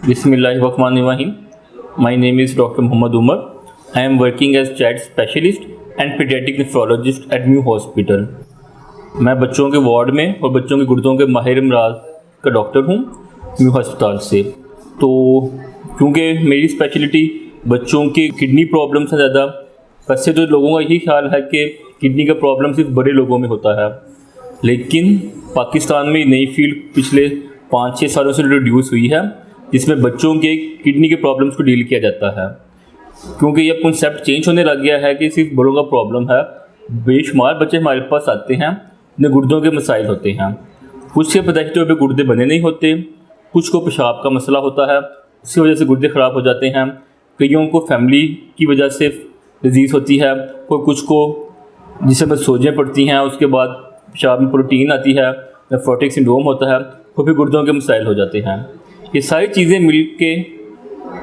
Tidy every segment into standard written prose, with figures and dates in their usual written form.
Bismillahirrahmanirrahim. My name is Dr. Muhammad Umar. I am working as child specialist and pediatric nephrologist at New Hospital. मैं बच्चों के ward में और बच्चों के गुर्दों के माहिर इमराज का डॉक्टर हूँ न्यू अस्पताल से। तो क्योंकि मेरी स्पेशलिटी बच्चों की किडनी प्रॉब्लम से ज़्यादा, वैसे तो लोगों का यही ख्याल है कि किडनी का प्रॉब्लम सिर्फ बड़े लोगों में होता है, लेकिन पाकिस्तान में नई फील्ड पिछले 5-6 सालों से इंट्रोड्यूस हुई है जिसमें बच्चों के किडनी के प्रॉब्लम्स को डील किया जाता है। क्योंकि यह कॉन्सेप्ट चेंज होने लग गया है कि सिर्फ बड़ों का प्रॉब्लम है, बेशुमार बच्चे हमारे पास आते हैं जिन्हें गुर्दों के मसाइल होते हैं। कुछ के पैदाइशी तौर पर गुर्दे बने नहीं होते, कुछ को पेशाब का मसला होता है, उसकी वजह से गुर्दे ख़राब हो जाते हैं, कईयों को फैमिली की वजह से डिजीज़ होती है, कोई कुछ को जिसमें सोजें पड़ती हैं, उसके बाद पेशाब में प्रोटीन आती है, नेफ्रोटिक सिंड्रोम होता है, तो फिर गुर्दों के मसाइल हो जाते हैं। ये सारी चीज़ें मिल के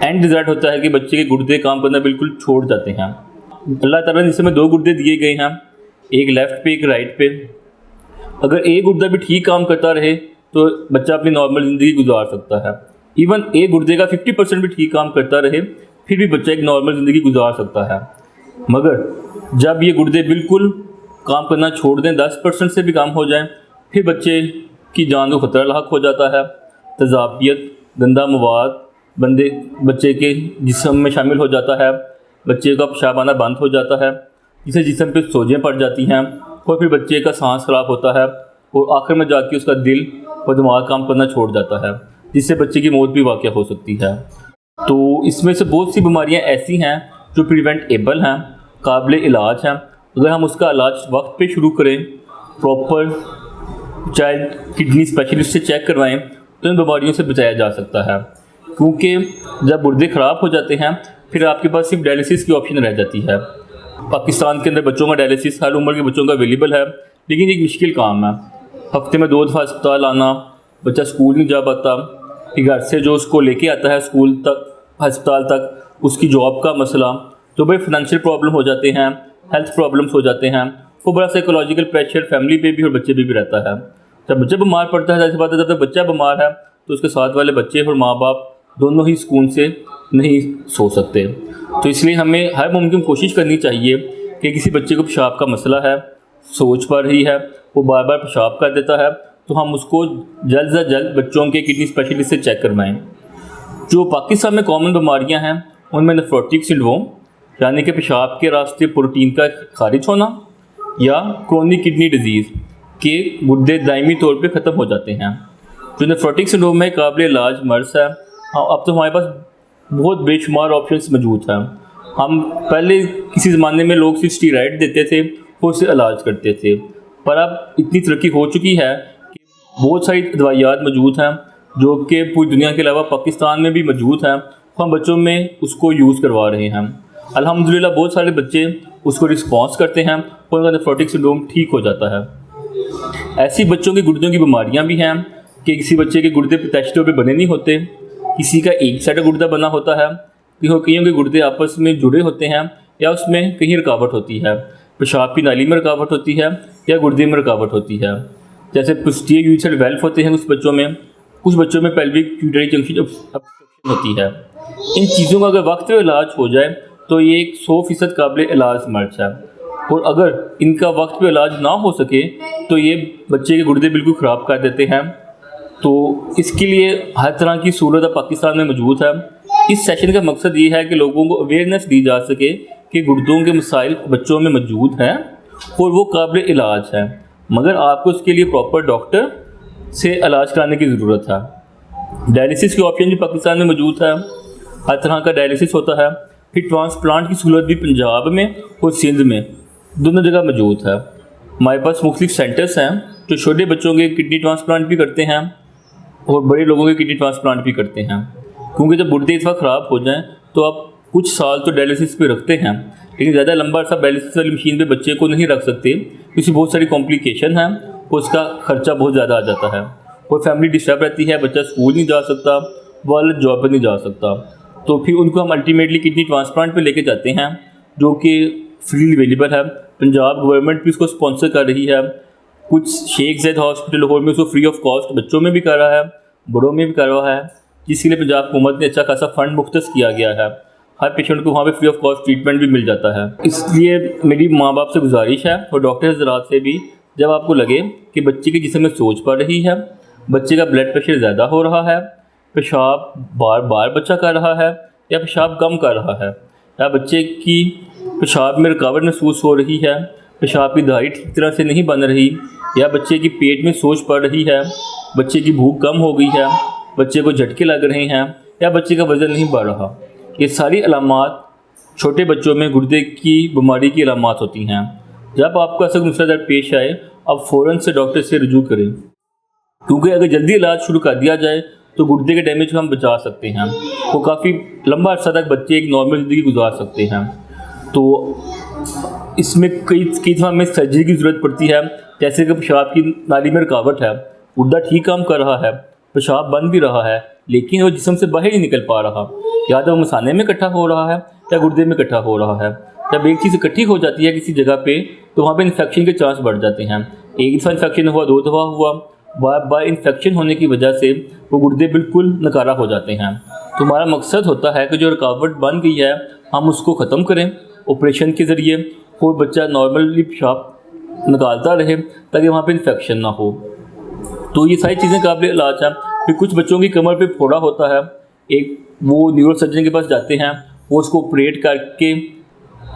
एंड रिजल्ट होता है कि बच्चे के गुर्दे काम करना बिल्कुल छोड़ जाते हैं। अल्लाह ताला ने जिसमें 2 गुर्दे दिए गए हैं, एक लेफ़्ट पे एक राइट पे। अगर एक गुर्दा भी ठीक काम करता रहे तो बच्चा अपनी नॉर्मल ज़िंदगी गुजार सकता है। इवन एक गुर्दे का 50% भी ठीक काम करता रहे फिर भी बच्चा एक नॉर्मल ज़िंदगी गुजार सकता है। मगर जब ये गुर्दे बिल्कुल काम करना छोड़ दें, 10% से भी कम हो जाएं, फिर बच्चे की जान को खतरा लाक हो जाता है। तेज़ाबियत, गंदा मवाद बच्चे के जिस्म में शामिल हो जाता है, बच्चे का पेशाब आना बंद हो जाता है, जिससे जिस्म पे सोजें पड़ जाती हैं और फिर बच्चे का सांस ख़राब होता है और आखिर में जाके उसका दिल और दिमाग काम करना छोड़ जाता है, जिससे बच्चे की मौत भी वाक़या हो सकती है। तो इसमें से बहुत सी बीमारियां ऐसी हैं जो प्रिवेंटेबल हैं, काबिल इलाज हैं। अगर हम उसका इलाज वक्त पे शुरू करें, प्रॉपर चाइल्ड किडनी स्पेशलिस्ट से चेक करवाएं, तो इन बीमारियों से बचाया जा सकता है। क्योंकि जब गुर्दे ख़राब हो जाते हैं फिर आपके पास सिर्फ डायलिसिस की ऑप्शन रह जाती है। पाकिस्तान के अंदर बच्चों का डायलिसिस हर उम्र के बच्चों का अवेलेबल है, लेकिन एक मुश्किल काम है। हफ्ते में 2 दफ़ा अस्पताल आना, बच्चा स्कूल नहीं जा पाता, फिर घर से जो उसको लेके आता है स्कूल तक अस्पताल तक, उसकी जॉब का मसला, तो भाई फाइनेंशियल प्रॉब्लम हो जाते हैं, हेल्थ प्रॉब्लम्स हो जाते हैं, वो बड़ा साइकोलॉजिकल प्रेशर फैमिली पे भी और बच्चे पे भी रहता है। जब बच्चा बीमार पड़ता है, जैसे बात है, जब बच्चा बीमार है तो उसके साथ वाले बच्चे और माँ बाप दोनों ही सुकून से नहीं सो सकते। तो इसलिए हमें हर मुमकिन कोशिश करनी चाहिए कि किसी बच्चे को पेशाब का मसला है, सोच पड़ रही है, वो बार बार पेशाब कर देता है, तो हम उसको जल्द से जल्द बच्चों के किडनी स्पेशलिस्ट से चेक करवाएं। जो पाकिस्तान में कॉमन बीमारियां हैं उनमें नेफ्रोटिक सिंड्रोम यानी कि पेशाब के रास्ते प्रोटीन का खारिज होना, या क्रोनिक किडनी डिजीज़ के गुर्दे दायमी तौर पे ख़त्म हो जाते हैं। जो नेफ्रोटिक सिंड्रोम में काबिल इलाज मर्ज है, अब तो हमारे पास बहुत बेशुमार ऑप्शंस मौजूद हैं। हम पहले किसी ज़माने में लोग सिर्फ स्टीरॉयड देते थे और उससे इलाज करते थे, पर अब इतनी तरक्की हो चुकी है कि बहुत सारी दवाइयात मौजूद हैं जो कि पूरी दुनिया के अलावा पाकिस्तान में भी मौजूद हैं। हम बच्चों में उसको यूज़ करवा रहे हैं। अल्हम्दुलिल्लाह बहुत सारे बच्चे उसको रिस्पॉन्स करते हैं और उनका नेफ्रोटिक सिंड्रोम ठीक हो जाता है। ऐसी बच्चों के गुर्दों की बीमारियां भी हैं कि किसी बच्चे के गुर्दे पैदाइशी तौर पे बने नहीं होते, किसी का एक साइड गुर्दा बना होता है, कईयों के गुर्दे आपस में जुड़े होते हैं या उसमें कहीं रुकावट होती है, पेशाब की नाली में रुकावट होती है या गुर्दे में रुकावट होती है। जैसे पोस्टीरियर यूरिथ्रल वेल्व होते हैं कुछ बच्चों में पेल्विक यूरिनरी जंक्शन ऑब्स्ट्रक्शन होती है। इन चीज़ों का अगर वक्त पे इलाज हो जाए तो ये एक 100% काबिल इलाज मर्ज है, और अगर इनका वक्त पे इलाज ना हो सके तो ये बच्चे के गुर्दे बिल्कुल ख़राब कर देते हैं। तो इसके लिए हर तरह की सूरत पाकिस्तान में मौजूद है। इस सेशन का मकसद ये है कि लोगों को अवेयरनेस दी जा सके कि गुर्दों के मसाइल बच्चों में मौजूद हैं और वो काबिल इलाज है, मगर आपको उसके लिए प्रॉपर डॉक्टर से इलाज कराने की ज़रूरत है। डायलिसिस की ऑप्शन भी पाकिस्तान में मौजूद है, हर तरह का डायलिसिस होता है। फिर ट्रांसप्लांट की सहूलत भी पंजाब में और सिंध में दोनों जगह मौजूद है। हमारे पास मुख्तलिफ सेंटर्स हैं जो छोटे बच्चों के किडनी ट्रांसप्लांट भी करते हैं और बड़े लोगों के किडनी ट्रांसप्लांट भी करते हैं। क्योंकि जब गुर्दे इस वक्त ख़राब हो जाएं तो आप कुछ साल तो डायलिसिस पे रखते हैं, लेकिन ज़्यादा लंबा अर्सा डायलिसिस वाली मशीन पे बच्चे को नहीं रख सकते क्योंकि बहुत सारी कॉम्प्लिकेशन हैं और उसका ख़र्चा बहुत ज़्यादा आ जाता है और फैमिली डिस्टर्ब रहती है, बच्चा स्कूल नहीं जा सकता, वालिद जॉब पर नहीं जा सकता। तो फिर उनको हम अल्टीमेटली किडनी ट्रांसप्लांट पे लेके जाते हैं जो कि फ्री अवेलेबल है। पंजाब गवर्नमेंट भी उसको स्पॉन्सर कर रही है। कुछ शेख ज़ैद हॉस्पिटल लाहौर में उसको फ्री ऑफ कॉस्ट बच्चों में भी कर रहा है, बड़ों में भी कर रहा है। जिसके लिए पंजाब हुकूमत ने अच्छा खासा फंड मुख्तस किया गया है। हर पेशेंट को वहाँ पे फ्री ऑफ कॉस्ट ट्रीटमेंट भी मिल जाता है। इसलिए मेरी माँ बाप से गुजारिश है और डॉक्टर हज़रात से भी, जब आपको लगे कि बच्चे के जिस्म में सोज पड़ रही है, बच्चे का ब्लड प्रेशर ज़्यादा हो रहा है, पेशाब बार बार बच्चा कर रहा है या पेशाब कम कर रहा है, या बच्चे की पेशाब में रुकावट महसूस हो रही है, पेशाब की धारी ठीक तरह से नहीं बन रही, या बच्चे की पेट में सोज पड़ रही है, बच्चे की भूख कम हो गई है, बच्चे को झटके लग रहे हैं, या बच्चे का वज़न नहीं बढ़ रहा, ये सारी अलामात छोटे बच्चों में गुर्दे की बीमारी की अलामात होती हैं। जब आपको ऐसा मसला दर्द पेश आए, आप फ़ौरन से डॉक्टर से रुजू करें, क्योंकि अगर जल्दी इलाज शुरू कर दिया जाए तो गुर्दे के डैमेज को हम बचा सकते हैं। वो काफ़ी लंबा अर्सा तक बच्चे एक नॉर्मल ज़िंदगी गुजार सकते हैं। तो इसमें कई दफ़ा हमें सर्जरी की ज़रूरत पड़ती है, जैसे कि पेशाब की नाली में रुकावट है, गुर्दा ठीक काम कर रहा है, पेशाब बन भी रहा है, लेकिन वो जिस्म से बाहर नहीं निकल पा रहा, या तो मसाने में इकट्ठा हो रहा है या गुर्दे में इकट्ठा हो रहा है। जब एक चीज़ इकट्ठी हो जाती है किसी जगह पे, तो वहाँ पे इन्फेक्शन के चांस बढ़ जाते हैं। एक दफ़ा इन्फेक्शन हुआ, 2 दफ़ा हुआ, बार बार इन्फेक्शन होने की वजह से वो गुर्दे बिल्कुल नकारा हो जाते हैं। तो हमारा मकसद होता है कि जो रुकावट बन गई है हम उसको ख़त्म करें ऑपरेशन के ज़रिए, और बच्चा नॉर्मली पेशाब निकालता रहे ताकि वहाँ पे इन्फेक्शन ना हो। तो ये सारी चीज़ें काबिल इलाज हैं। फिर कुछ बच्चों की कमर पे फोड़ा होता है, एक वो न्यूरो सर्जन के पास जाते हैं, वो उसको ऑपरेट करके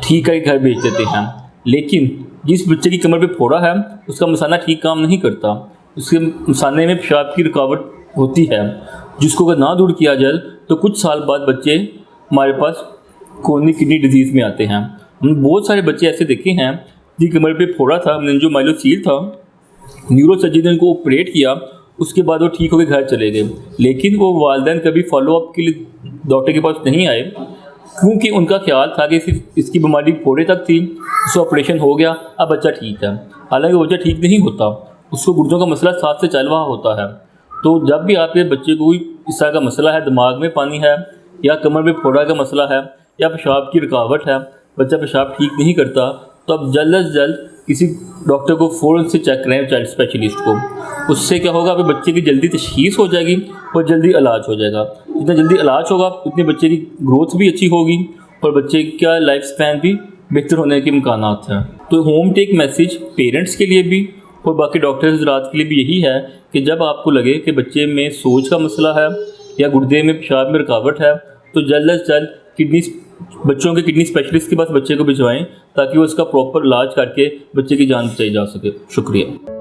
ठीक करके घर भेज देते हैं। लेकिन जिस बच्चे की कमर पे फोड़ा है उसका मसाना ठीक काम नहीं करता, उसके मसाने में पेशाब की रुकावट होती है, जिसको अगर ना दूर किया जाए तो कुछ साल बाद बच्चे हमारे पास क्रोनिक किडनी डिजीज़ में आते हैं। हमने बहुत सारे बच्चे ऐसे देखे हैं जिनकी कमर पे फोड़ा था, मेनिंजोमाइलोसील था, न्यूरो सर्जन ने उनको ऑपरेट किया, उसके बाद वो ठीक होकर घर चले गए, लेकिन वो वालिदैन कभी फॉलोअप के लिए डॉक्टर के पास नहीं आए, क्योंकि उनका ख्याल था कि सिर्फ इसकी बीमारी फोड़े तक थी, उसका ऑपरेशन हो गया, अब बच्चा ठीक है। हालांकि बच्चा ठीक नहीं होता, उसको गुर्दों का मसला साथ से चल रहा होता है। तो जब भी आपके बच्चे को कोई इस तरह का मसला है, दिमाग में पानी है या कमर में फोड़ा का मसला है या पेशाब की रुकावट है, बच्चा पेशाब ठीक नहीं करता, तो आप जल्द से जल्द किसी डॉक्टर को फ़ौरन से चेक करें, चाइल्ड स्पेशलिस्ट को। उससे क्या होगा, आपके बच्चे की जल्दी तशख़ीस हो जाएगी और जल्दी इलाज हो जाएगा। जितना जल्दी इलाज होगा उतने बच्चे की ग्रोथ भी अच्छी होगी और बच्चे का लाइफ स्पैन भी बेहतर होने के इम्कानात हैं। तो होम टेक मैसेज पेरेंट्स के लिए भी और बाकी डॉक्टर्स हज़रात के लिए भी यही है कि जब आपको लगे कि बच्चे में सोज का मसला है या गुर्दे में पेशाब में रुकावट है, तो जल्द से जल्द बच्चों के किडनी स्पेशलिस्ट के पास बच्चे को भिजवाएं, ताकि वो इसका प्रॉपर इलाज करके बच्चे की जान बचाई जा सके। शुक्रिया।